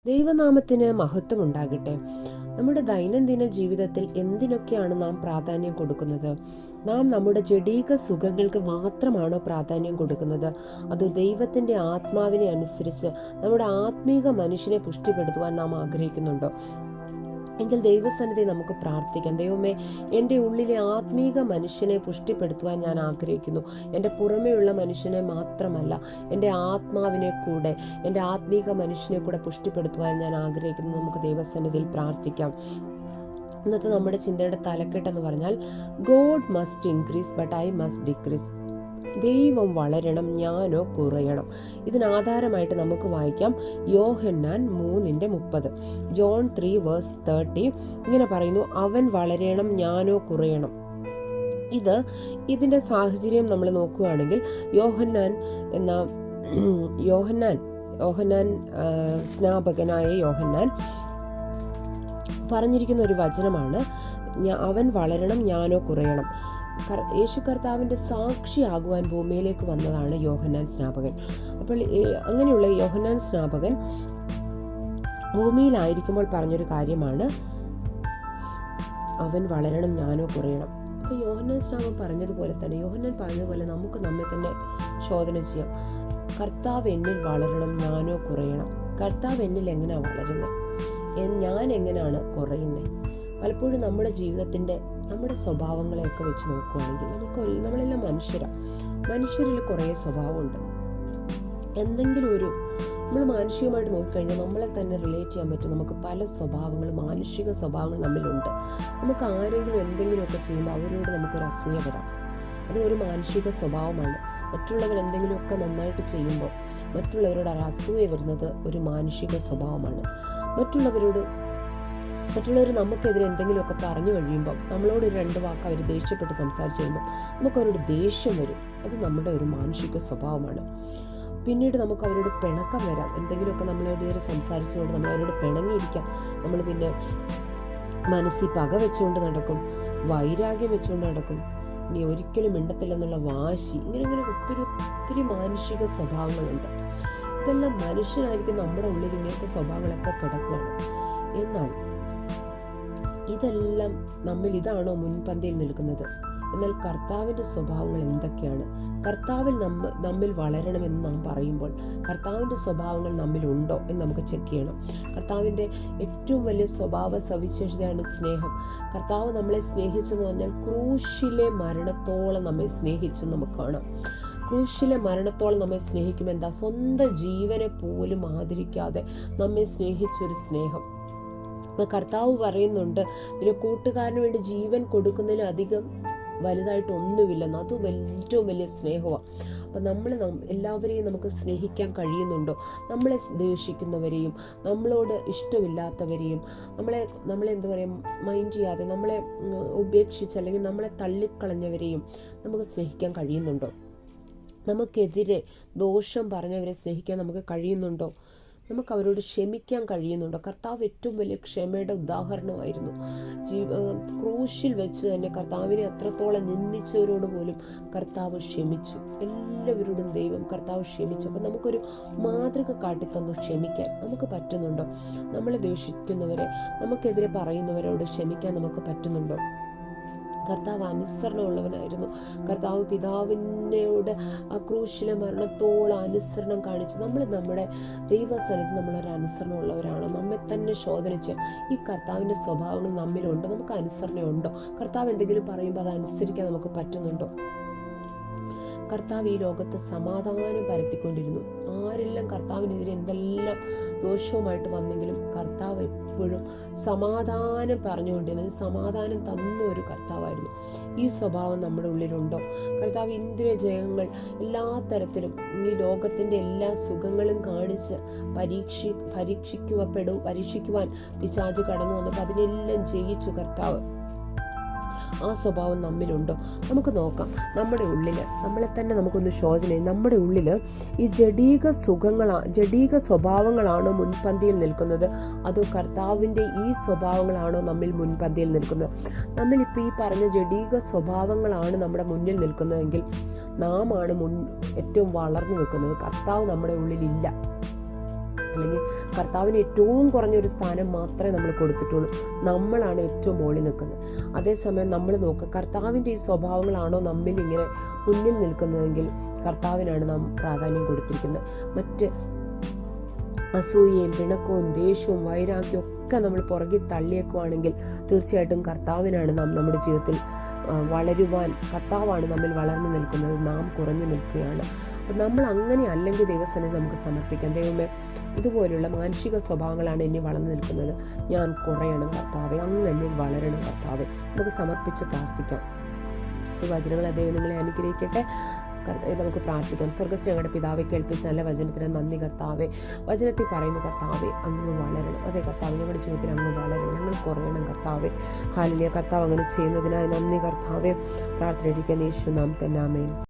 ദൈവനാമത്തിന് മഹത്വം ഉണ്ടാകട്ടെ. നമ്മുടെ ദൈനംദിന ജീവിതത്തിൽ എന്തിനൊക്കെയാണ് നാം പ്രാധാന്യം കൊടുക്കുന്നത്? നാം നമ്മുടെ ജഡീക സുഖങ്ങൾക്ക് മാത്രമാണോ പ്രാധാന്യം കൊടുക്കുന്നത്? അതോ ദൈവത്തിൻ്റെ ആത്മാവിനെ അനുസരിച്ച് നമ്മുടെ ആത്മീക മനുഷ്യനെ പുഷ്ടിപ്പെടുത്തുവാൻ നാം ആഗ്രഹിക്കുന്നുണ്ടോ? എങ്കിൽ ദൈവസന്നിധി നമുക്ക് പ്രാർത്ഥിക്കാം. ദൈവമേ, എൻ്റെ ഉള്ളിലെ ആത്മീക മനുഷ്യനെ പുഷ്ടിപ്പെടുത്തുവാൻ ഞാൻ ആഗ്രഹിക്കുന്നു. എൻ്റെ പുറമേയുള്ള മനുഷ്യനെ മാത്രമല്ല, എൻ്റെ ആത്മാവിനെ കൂടെ, എൻ്റെ ആത്മീക മനുഷ്യനെ കൂടെ പുഷ്ടിപ്പെടുത്തുവാൻ ഞാൻ ആഗ്രഹിക്കുന്നു. നമുക്ക് ദൈവസന്നിധിയിൽ പ്രാർത്ഥിക്കാം. ഇന്നത്തെ നമ്മുടെ ചിന്തയുടെ തലക്കെട്ടെന്ന് പറഞ്ഞാൽ, God must increase but I must decrease. ദൈവം വളരണം, ഞാനോ കുറയണം. ഇതിനാധാരമായിട്ട് നമുക്ക് വായിക്കാം യോഹന്നാൻ 3:30, ജോൺ 3:30. ഇങ്ങനെ പറയുന്നു, അവൻ വളരണം, ഞാനോ കുറയണം. ഇതിന്റെ സാഹചര്യം നമ്മൾ നോക്കുകയാണെങ്കിൽ യോഹന്നാൻ സ്നാപകനായ യോഹന്നാൻ പറഞ്ഞിരിക്കുന്ന ഒരു വചനമാണ്, അവൻ വളരണം, ഞാനോ കുറയണം. യേശു കർത്താവിൻ്റെ സാക്ഷിയാകുവാൻ ഭൂമിയിലേക്ക് വന്നതാണ് യോഹന്നാൻ സ്നാപകൻ. അപ്പോൾ അങ്ങനെയുള്ള യോഹന്നാൻ സ്നാപകൻ ഭൂമിയിലായിരിക്കുമ്പോൾ പറഞ്ഞൊരു കാര്യമാണ്, അവൻ വളരണം, ഞാനോ കുറയണം. അപ്പോൾ യോഹന്നാൻ സ്നാപകൻ പറഞ്ഞതുപോലെ നമുക്ക് നമ്മെ തന്നെ ശോധന ചെയ്യാം. കർത്താവ് എന്നിൽ വളരണം, ഞാനോ കുറയണം. കർത്താവ് എന്നിൽ എങ്ങനെയാണ് വളരുന്നത്? ഞാൻ എങ്ങനെയാണ് കുറയുന്നത്? പലപ്പോഴും നമ്മുടെ ജീവിതത്തിൻ്റെ നമ്മുടെ സ്വഭാവങ്ങളെയൊക്കെ വെച്ച് നോക്കുകയാണെങ്കിൽ നമ്മളെല്ലാം മനുഷ്യരിൽ കുറേ സ്വഭാവമുണ്ട്. നമ്മൾ മാനുഷികമായിട്ട് നോക്കിക്കഴിഞ്ഞാൽ നമ്മളെ തന്നെ റിലേറ്റ് ചെയ്യാൻ പറ്റും. നമുക്ക് പല മാനുഷിക സ്വഭാവങ്ങൾ നമ്മിലുണ്ട്. നമുക്ക് ആരെങ്കിലും എന്തെങ്കിലുമൊക്കെ ചെയ്യുമ്പോൾ അവരോട് നമുക്കൊരു അസൂയ വരാം. അത് ഒരു മാനുഷിക സ്വഭാവമാണ്. മറ്റുള്ളവർ എന്തെങ്കിലുമൊക്കെ നന്നായിട്ട് ചെയ്യുമ്പോൾ മറ്റുള്ളവരോട് അസൂയ വരുന്നത് ഒരു മാനുഷിക സ്വഭാവമാണ്. മറ്റുള്ളവർ നമുക്കെതിരെ എന്തെങ്കിലുമൊക്കെ പറഞ്ഞു കഴിയുമ്പോൾ, നമ്മളോട് ഒരു 2 വാക്ക് അവർ ദേഷ്യപ്പെട്ട് സംസാരിച്ച് കഴിയുമ്പോൾ നമുക്കവരോട് ദേഷ്യം വരും. അത് നമ്മുടെ ഒരു മാനുഷിക സ്വഭാവമാണ്. പിന്നീട് നമുക്ക് അവരോട് പിണക്കം വരാം. എന്തെങ്കിലുമൊക്കെ നമ്മളോട് സംസാരിച്ചുകൊണ്ട് നമ്മൾ അവരോട് പിണങ്ങിയിരിക്കാം. നമ്മൾ പിന്നെ മനസ്സിൽ പക വെച്ചുകൊണ്ട് നടക്കും, വൈരാഗ്യം വെച്ചുകൊണ്ട് നടക്കും, ഇനി ഒരിക്കലും മിണ്ടത്തില്ലെന്നുള്ള വാശി, ഇങ്ങനെ ഒത്തിരി മാനുഷിക സ്വഭാവങ്ങളുണ്ട്. ഇതെല്ലാം മനുഷ്യനായിരിക്കും നമ്മുടെ ഉള്ളിൽ ഇങ്ങനത്തെ സ്വഭാവങ്ങളൊക്കെ കിടക്കുകയാണ്. എന്നാൽ ഇതെല്ലാം ഇതാണോ മുൻപന്തിയിൽ നിൽക്കുന്നത്? എന്നാൽ കർത്താവിൻ്റെ സ്വഭാവങ്ങൾ എന്തൊക്കെയാണ്? കർത്താവിൽ നമ്മിൽ വളരണമെന്ന് നാം പറയുമ്പോൾ കർത്താവിൻ്റെ സ്വഭാവങ്ങൾ നമ്മിലുണ്ടോ എന്ന് നമുക്ക് ചെക്ക് ചെയ്യണം. കർത്താവിൻ്റെ ഏറ്റവും വലിയ സ്വഭാവ സവിശേഷതയാണ് സ്നേഹം. കർത്താവ് നമ്മളെ സ്നേഹിച്ചെന്ന് പറഞ്ഞാൽ ക്രൂശിലെ മരണത്തോളം നമ്മെ സ്നേഹിച്ചെന്ന് നമുക്ക് കാണാം. ക്രൂശിലെ മരണത്തോളം നമ്മെ സ്നേഹിക്കുമ്പോൾ എന്താ? സ്വന്തം ജീവനെ പോലും ആദരിക്കാതെ നമ്മെ സ്നേഹിച്ചൊരു സ്നേഹം. കർത്താവ് പറയുന്നുണ്ട്, പിന്നെ കൂട്ടുകാരന് വേണ്ടി ജീവൻ കൊടുക്കുന്നതിന് അധികം വലുതായിട്ട് ഒന്നുമില്ലെന്ന്. അത് ഏറ്റവും വലിയ സ്നേഹമാണ്. അപ്പം എല്ലാവരെയും നമുക്ക് സ്നേഹിക്കാൻ കഴിയുന്നുണ്ടോ? നമ്മളെ ദ്വേഷിക്കുന്നവരെയും നമ്മളോട് ഇഷ്ടമില്ലാത്തവരെയും നമ്മളെ എന്താ പറയുക, മൈൻഡ് ചെയ്യാതെ നമ്മളെ ഉപേക്ഷിച്ച് അല്ലെങ്കിൽ നമ്മളെ തള്ളിക്കളഞ്ഞവരെയും നമുക്ക് സ്നേഹിക്കാൻ കഴിയുന്നുണ്ടോ? നമുക്കെതിരെ ദോഷം പറഞ്ഞവരെ സ്നേഹിക്കാൻ നമുക്ക് കഴിയുന്നുണ്ടോ? നമുക്ക് അവരോട് ക്ഷമിക്കാൻ കഴിയുന്നുണ്ടോ? കർത്താവ് ഏറ്റവും വലിയ ക്ഷമയുടെ ഉദാഹരണമായിരുന്നു. ക്രൂശിൽ വെച്ച് തന്നെ കർത്താവിനെ അത്രത്തോളം നിന്ദിച്ചവരോട് പോലും കർത്താവ് ക്ഷമിച്ചു. എല്ലാവരോടും കർത്താവ് ക്ഷമിച്ചു. അപ്പം നമുക്കൊരു മാതൃക കാട്ടിത്തന്നു ക്ഷമിക്കാൻ. നമുക്ക് പറ്റുന്നുണ്ടോ? നമ്മളെ ദ്വേഷിക്കുന്നവരെ, നമുക്കെതിരെ പറയുന്നവരോട് ക്ഷമിക്കാൻ നമുക്ക് പറ്റുന്നുണ്ടോ? കർത്താവ് അനുസരണമുള്ളവനായിരുന്നു. കർത്താവ് പിതാവിനോട് ആ ക്രൂശിലെ മരണത്തോളം അനുസരണം കാണിച്ചു. നമ്മുടെ ദൈവസന്നിധി നമ്മളൊരു അനുസരണമുള്ളവരാണോ? നമ്മെ തന്നെ ശോധനിച്ച് ഈ കർത്താവിൻ്റെ സ്വഭാവങ്ങൾ നമ്മിലുണ്ടോ? നമുക്ക് അനുസരണയുണ്ടോ? കർത്താവ് എന്തെങ്കിലും പറയുമ്പോൾ അത് അനുസരിക്കാൻ നമുക്ക് പറ്റുന്നുണ്ടോ? കർത്താവ് ഈ ലോകത്ത് സമാധാനം പരത്തിക്കൊണ്ടിരുന്നു. ആരെല്ലാം കർത്താവിനെതിരെ എന്തെല്ലാം ദോഷവുമായിട്ട് വന്നെങ്കിലും കർത്താവ് എപ്പോഴും സമാധാനം പറഞ്ഞുകൊണ്ടിരുന്നത്, സമാധാനം തന്ന ഒരു കർത്താവായിരുന്നു. ഈ സ്വഭാവം നമ്മുടെ ഉള്ളിലുണ്ടോ? കർത്താവ് ഇന്ദ്രിയ ജയങ്ങൾ എല്ലാ തരത്തിലും ഈ ലോകത്തിൻ്റെ എല്ലാ സുഖങ്ങളും കാണിച്ച് പരീക്ഷിക്കുവാൻ പിശാച് കടന്നു വന്നപ്പോൾ അതിനെല്ലാം ജയിച്ചു കർത്താവ്. ആ സ്വഭാവം നമ്മിലുണ്ടോ? നമുക്ക് നോക്കാം. നമ്മുടെ ഉള്ളിൽ നമ്മളെ തന്നെ നമുക്കൊന്ന് ശോധന ചെയ്യും. നമ്മുടെ ഉള്ളിൽ ഈ ജഡീക സ്വഭാവങ്ങളാണോ മുൻപന്തിയിൽ നിൽക്കുന്നത്? അതോ കർത്താവിൻ്റെ ഈ സ്വഭാവങ്ങളാണോ നമ്മിൽ മുൻപന്തിയിൽ നിൽക്കുന്നത്? നമ്മളിപ്പോൾ ഈ പറഞ്ഞ ജഡീക സ്വഭാവങ്ങളാണ് നമ്മുടെ മുന്നിൽ നിൽക്കുന്നതെങ്കിൽ നാമാണ് ഏറ്റവും വളർന്നു നിൽക്കുന്നത്. കർത്താവ് നമ്മുടെ ഉള്ളിലില്ല. അല്ലെങ്കിൽ കർത്താവിന് ഏറ്റവും കുറഞ്ഞൊരു സ്ഥാനം മാത്രമേ നമ്മൾ കൊടുത്തിട്ടുള്ളൂ. നമ്മളാണ് ഏറ്റവും മുകളിൽ നിൽക്കുന്നത്. അതേസമയം നമ്മൾ നോക്കുക, കർത്താവിൻ്റെ ഈ സ്വഭാവങ്ങളാണോ നമ്മിൽ ഇങ്ങനെ മുന്നിൽ നിൽക്കുന്നതെങ്കിൽ കർത്താവിനാണ് നാം പ്രാധാന്യം കൊടുത്തിരിക്കുന്നത്. മറ്റ് അസൂയയും പിണക്കവും ദേഷ്യവും വൈരാഗ്യവും ഒക്കെ നമ്മൾ പുറകിൽ തള്ളിയേക്കുവാണെങ്കിൽ തീർച്ചയായിട്ടും കർത്താവിനാണ് നാം നമ്മുടെ ജീവിതത്തിൽ വളരുവാൻ, കർത്താവാണ് നമ്മിൽ വളർന്നു നിൽക്കുന്നത്, നാം കുറഞ്ഞു നിൽക്കുകയാണ്. അപ്പം നമ്മൾ അങ്ങനെ അല്ലെങ്കിൽ ദൈവസന്നിധി നമുക്ക് സമർപ്പിക്കാം. ദൈവമേ, ഇതുപോലുള്ള മാനസിക സ്വഭാവങ്ങളാണ് എന്നെ വളർന്നു നിൽക്കുന്നത്, ഞാൻ കുറയണം കർത്താവെ, അങ്ങനെ വളരണം കർത്താവെ. നമുക്ക് സമർപ്പിച്ച് പ്രാർത്ഥിക്കാം. ഈ വചനങ്ങളെ ദൈവം നിങ്ങളെ അനുഗ്രഹിക്കട്ടെ. നമുക്ക് പ്രാർത്ഥിക്കാം. സ്വർഗ്ഗസ്ഥ ഞങ്ങളുടെ പിതാവെ, കേൾപ്പിച്ച നല്ല വചനത്തിന് നന്ദി കർത്താവെ. വചനത്തിൽ പറയുന്ന കർത്താവെ, അങ്ങ് വളരണം. അതെ കർത്താവ്, ഞങ്ങളുടെ ജീവിതത്തിൽ അങ്ങ് വളരണം, ഞങ്ങൾ കുറയണം കർത്താവെ. ഹല്ലേലൂയ. കർത്താവ് അങ്ങനെ ചെയ്യുന്നതിനായി നന്ദി കർത്താവെ. പ്രാർത്ഥനയിരിക്കാൻ യേശുനാമത്തിൽ ആമേൻ.